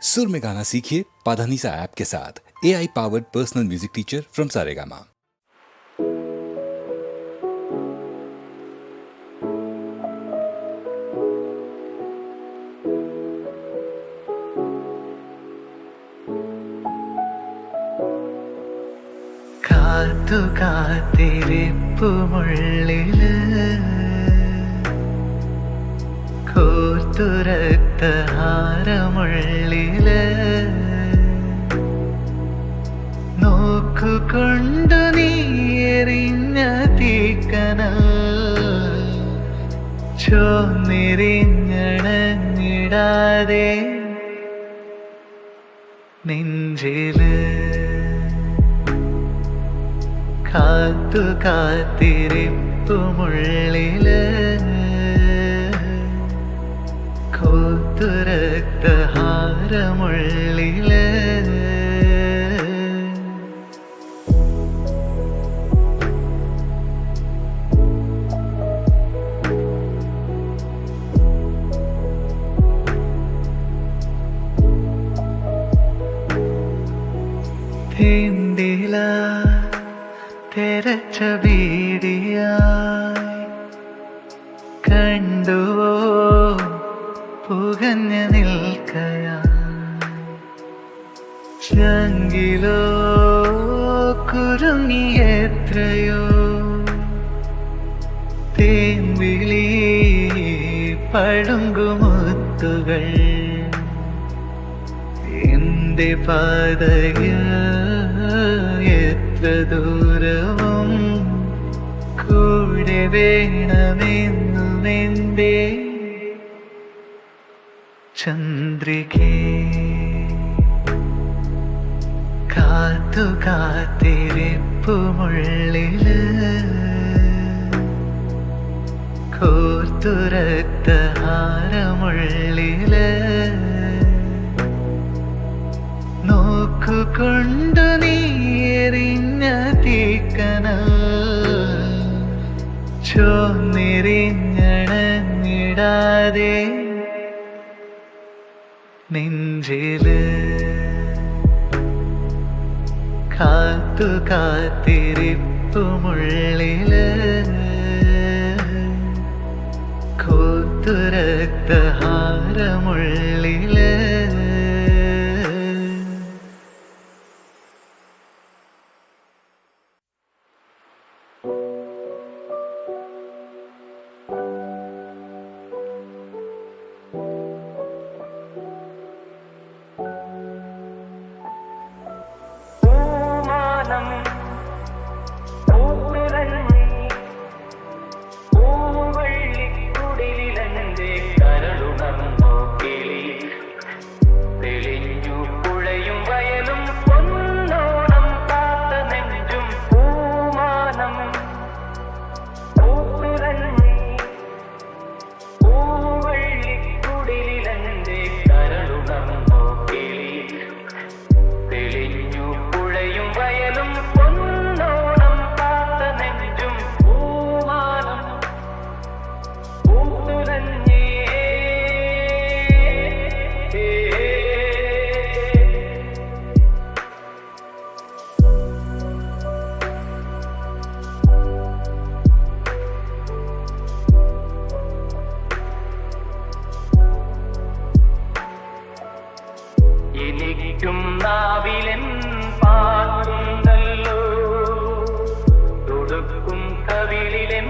सुर में गाना सीखिए पाधानीसा ऐप के साथ। AI powered personal music teacher from Saregama. കാത്തു കാത്തിരിപ്പുമുള്ളില് കോർത്തുരക്ത ഹാരമുള്ളില് നോക്കുകൊണ്ടു നീയെറിഞ്ഞ തീക്കനൽ ചോന്നിരിഞ്ഞണഞ്ഞിടാതെ നെഞ്ചില് കാത്തു കാത്തിരിപ്പുമുള്ളില് കോത്തുരക്ത ഹാരമുള്ളില് തീണ്ടില തെരച്ച ബീഡിയായി കണ്ടുവോ പുകഞ്ഞു നിൽക്കയായി ചങ്കിലോ കുരുങ്ങിയെത്രയോ തേൻവിളി പളുങ്കുമുത്തുകൾ എന്റെ പാതയിൽ എത്ര ദൂരവും കൂടെ വേണമെന്നും എന്റെ ചന്ദ്രികേ കാത്തു കാത്തിരിപ്പുമുള്ളില് കോർത്തുരക്ത ഹാരമുള്ളില് നോക്കുകൊണ്ടു നീയെറിഞ്ഞ തീക്കനൽ ചോന്നിരിഞ്ഞണഞ്ഞിടാതെ നെഞ്ചില് കാത്തു കാത്തിരിപ്പുമുള്ളില് കോത്തുരക്ത ഹാരമുള്ളില് എനിക്കും നാവിലൻ പാടുണ്ടല്ലോ തുടുക്കും കവിളിലൻ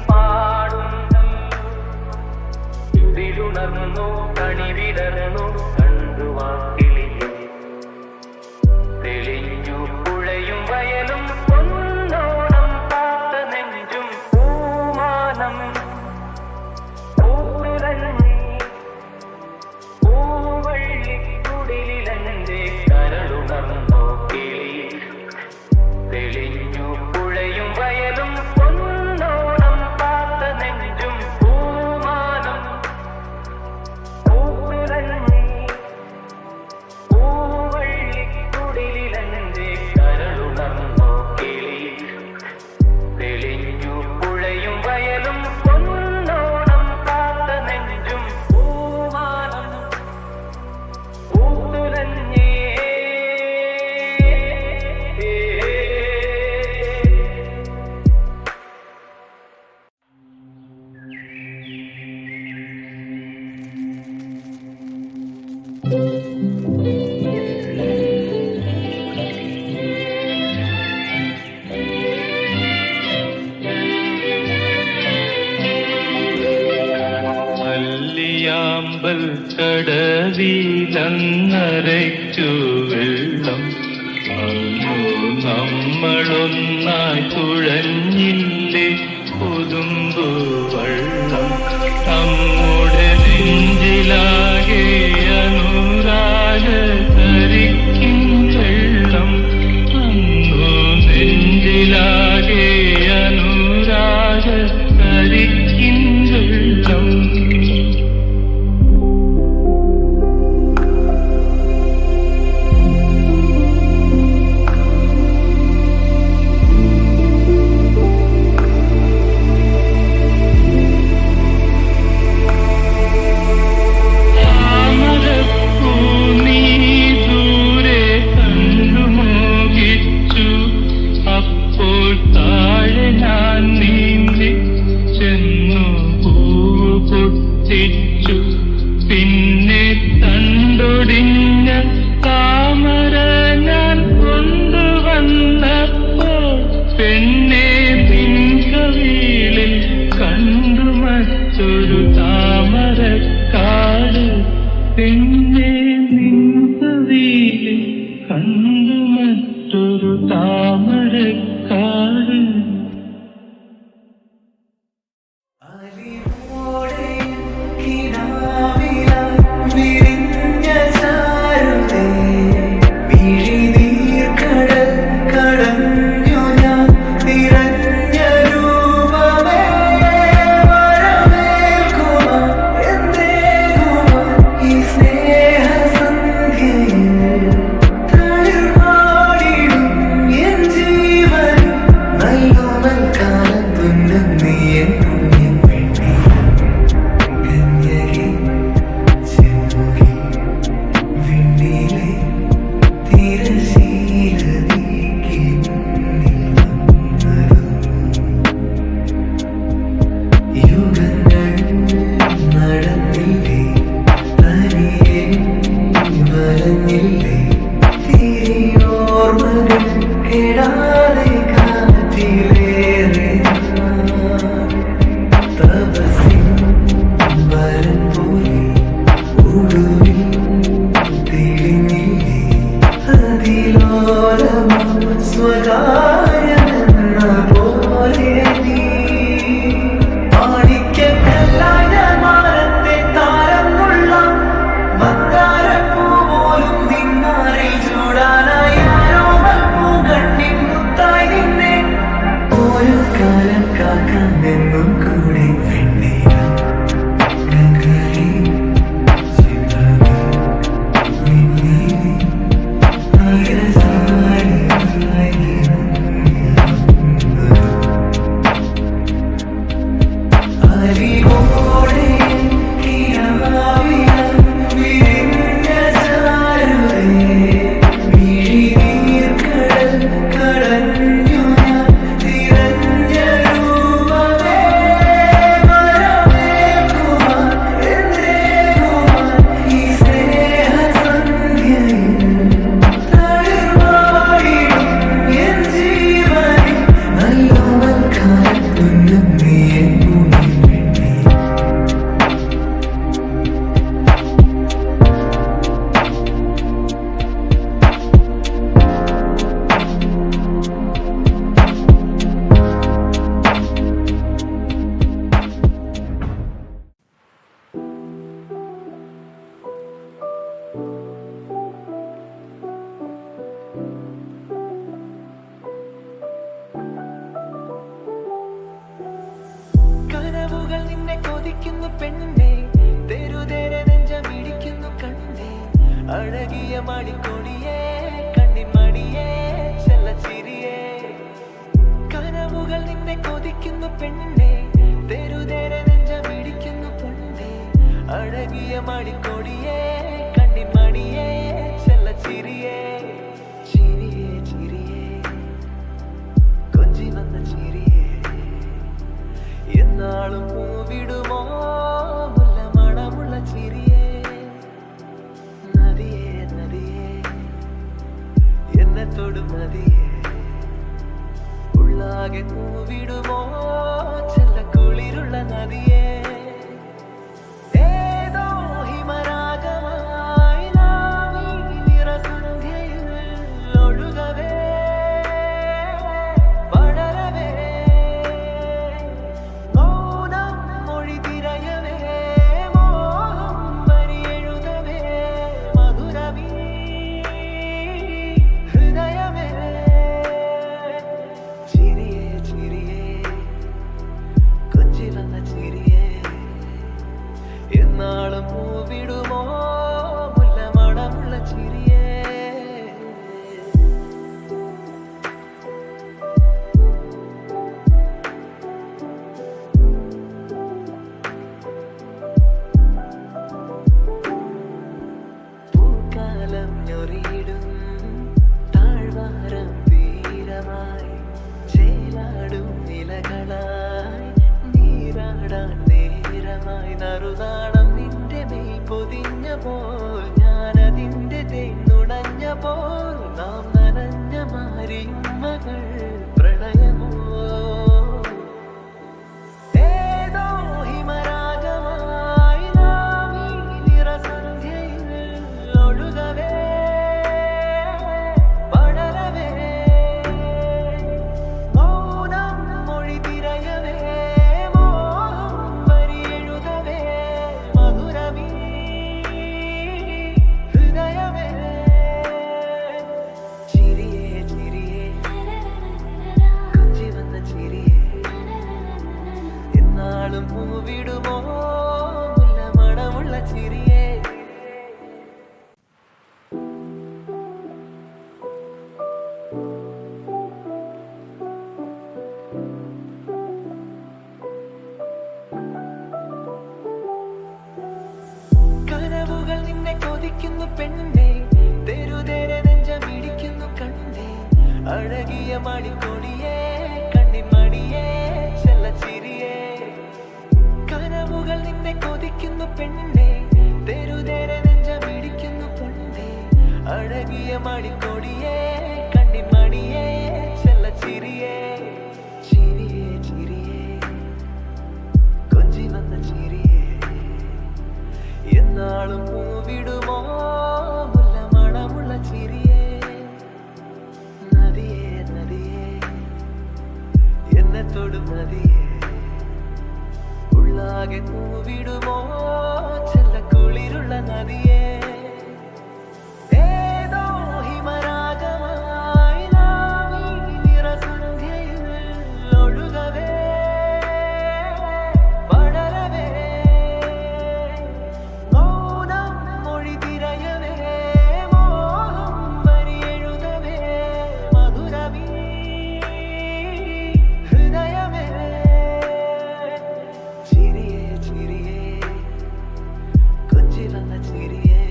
പാടുണ്ടല്ലോ ഇതിലുണർന്നു കണിവിടർന്നു കണ്ടു വാക്കിളിയും തെളിഞ്ഞു പുഴയും വയലും ഒന്നോണം കാത്ത നെഞ്ചും പൂമാനം പൂനിറഞ്ഞി പൂവള്ളിക്കുടിലിലെന്റെ കരളുണർന്നോ കിളി തെളിഞ്ഞു പുഴയും വയലും ഒന്നോണം കാത്ത നെഞ്ചും പൂമാനം പൂനിറഞ്ഞി മല്ലിയാമ്പൽ കടവിലന്നരയ്ക്കു വെള്ളം അന്നു നമ്മളൊന്നായി തുഴഞ്ഞില്ലേ പുതുമ്പു വെള്ളം നമ്മുടെ നെഞ്ചിലാകെ അനുരാഗ കരിക്കും വെള്ളം അന്നു നെഞ്ചിലാകെ അനുരാഗ കരിക്കും വെള്ളം പിന്നെ തണ്ടൊടിഞ്ഞ താമര ഞാൻ കൊണ്ടുവന്നപ്പോൾ പെണ്ണെ നിൻകവിളിൽ കണ്ടു മറ്റൊരു താമരക്കാട് പെണ്ണെ നിൻകവിളിൽ കണ്ടു മറ്റൊരു താമരക്കാട് പെണ്ണേ തെരുതേരെ നെഞ്ചമിടിക്കുന്നു കണ്ണേ അഴകിയ മണിക്കൊടിയേ കണ്ണിമണിയേ ചെല്ലച്ചിരിയേ കനവുകൾ നിന്നെ കൊതിക്കുന്നു പെണ്ണേ തെരുതേരെ നെഞ്ചമിടിക്കുന്നു പെണ്ണേ അഴകിയ മണിക്കൊടിയേ കണ്ണിമണിയേ ചെല്ലച്ചിരിയേ ചിരിയേ ചിരിയേ കൊഞ്ചി വന്ന ചിരിയേ എന്നാളും പൂവിടുമോ മുല്ല മണമുള്ള ചിരിയേ തൊടും നദിയേ ഉള്ളാകെ പൂവിടുമോ ചെല്ലക്കുളിരുള്ള നദിയേ ഏതോ ഹിമരാഗമായി നാവി നിറസന്ധ്യയിൽ ഒഴുകവേ പടരവേ മൗനം മൊഴി തിരയവേ മോഹം വരിയെഴുതവേ മധുരമീ ഹൃദയമേ ചിരിയേ ചിരിയേ കൊഞ്ചി വന്ന ചിരിയേ എന്നാളും പൂവിടുമോ മുല്ലമണമുള്ള ചിരിയേ പൂക്കാലം ഞൊറിയിടും താഴ്വാരം തീരമായി ചേലാടും നിലകളായി നീരാടാൻ നേരമായി നറുനാണം നിന്റെ മെയ് പൊതിഞ്ഞപ്പോൾ ഞാനതിന്റെ തേന്നുടഞ്ഞപ്പോൾ നാം നനഞ്ഞ മാരിയുമ്മകൾ പ്രണയമോ ഏതോ ഹിമരാഗമായി നാവി നിറസന്ധ്യയിൽ ഒഴുകവേ പടരവേ മൗനം മൊഴി തിരയവേ മോഹം വരിയെഴുതവേ മധുരമീ ഹൃദയമേ ചിരിയേ ചിരിയേ കൊഞ്ചി വന്ന ചിരിയേ എന്നാളും പൂവിടുമോ മുല്ലമണമുള്ള ചിരിയേ കനവുകൾ നിന്നെ കൊതിക്കുന്നു പെണ്ണേ തെരുതേരെ നെഞ്ചമിടിക്കുന്നു കണ്ണേ അഴകിയ മണിക്കൊടിയേ കണ്ണിൻ മണിയേ ചെല്ലച്ചിരിയേ കനവുകൾ നിന്നെ കൊതിക്കുന്നു പെണ്ണേ തെരുതേരെ നെഞ്ചമിടിക്കുന്നു കണ്ണേ അഴകിയ മണിക്കൊടിയേ കണ്ണിൻ മണിയേ ചെല്ലച്ചിരിയേ ചിരിയേ ചിരിയേ കൊഞ്ചി വന്ന ചിരിയേ എന്നാളും പൂവിടുമോ മുല്ലമണമുള്ള ചിരിയേ നദിയേ നദിയേ എന്നെ തൊടും നദിയേ ഉള്ളാകെ പൂവിടുമോ ചെല്ലക്കുളിരുള്ള നദിയേ ഏതോ ഹിമരാഗമായി നാവി നിറസന്ധ്യയിൽ ഒഴുകവേ പടരവേ മൗനം മൊഴി തിരയവേ മോഹം വരിയെഴുതവേ മധുരമീ ഹൃദയമേ ചിരിയേ ചിരിയേ കൊഞ്ചി വന്ന ചിരിയേ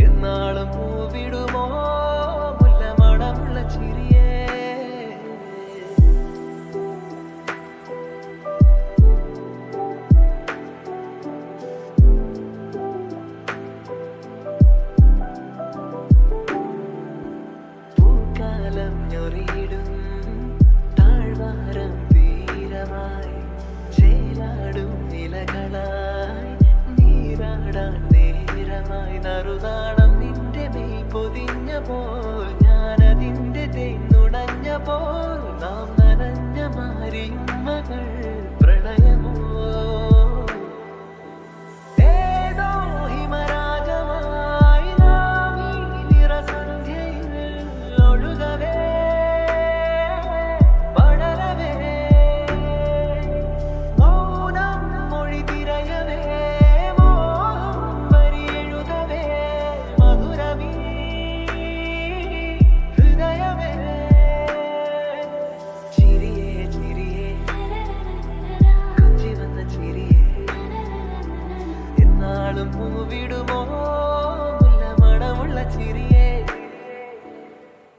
എന്നാളും പൂവിടുമോ മുല്ലമണമുള്ള ചിരിയേ പൂക്കാലം ഞൊറിയിടും താഴ്വാരം തീരമായി ചേലാടും നിലകളായി നീരാടാൻ നേരമായി നറുനാണം നിന്റെ മെയ് പൊതിഞ്ഞപ്പോൾ